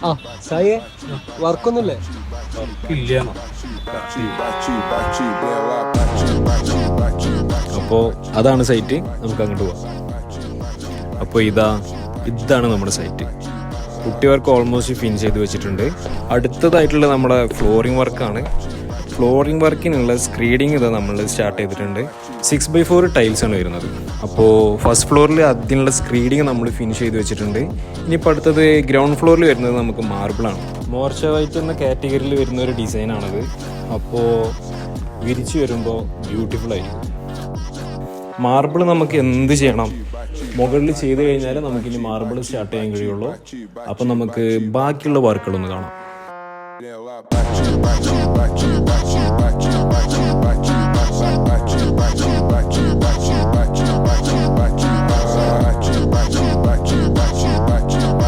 ആ സായി വർക്കൊന്നുമില്ലേ? ഇല്ല. അപ്പോൾ അതാണ് സൈറ്റ്. നമുക്ക് അങ്ങോട്ട് പോവാം. അപ്പോൾ ഇതാണ് നമ്മുടെ സൈറ്റ്. കുട്ടി വർക്ക് ഓൾമോസ്റ്റ് ഫിനിഷ് ചെയ്ത് വെച്ചിട്ടുണ്ട്. അടുത്തതായിട്ടുള്ള നമ്മുടെ ഫ്ലോറിംഗ് വർക്കാണ്. ഫ്ലോറിംഗ് വർക്കിനുള്ള സ്ക്രീഡിങ് നമ്മൾ സ്റ്റാർട്ട് ചെയ്തിട്ടുണ്ട്. 6x4 ടൈൽസാണ് വരുന്നത്. അപ്പോൾ ഫസ്റ്റ് ഫ്ലോറിൽ അതിനുള്ള സ്ക്രീഡിങ് നമ്മൾ ഫിനിഷ് ചെയ്ത് വെച്ചിട്ടുണ്ട്. ഇനിയിപ്പോൾ അടുത്തത് ഗ്രൗണ്ട് ഫ്ലോറിൽ വരുന്നത് നമുക്ക് മാർബിളാണ്. മോർച്ച വൈറ്റ് എന്ന കാറ്റഗറിയിൽ വരുന്ന ഒരു ഡിസൈനാണത്. അപ്പോൾ വിരിച്ച് വരുമ്പോൾ ബ്യൂട്ടിഫുൾ ആയിരിക്കും. മാർബിൾ നമുക്ക് എന്ത് ചെയ്യണം, മുകളിൽ ചെയ്ത് കഴിഞ്ഞാൽ നമുക്കിനി മാർബിൾ സ്റ്റാർട്ട് ചെയ്യാൻ കഴിയുള്ളൂ. അപ്പം നമുക്ക് ബാക്കിയുള്ള വർക്കുകളൊന്ന് കാണാം.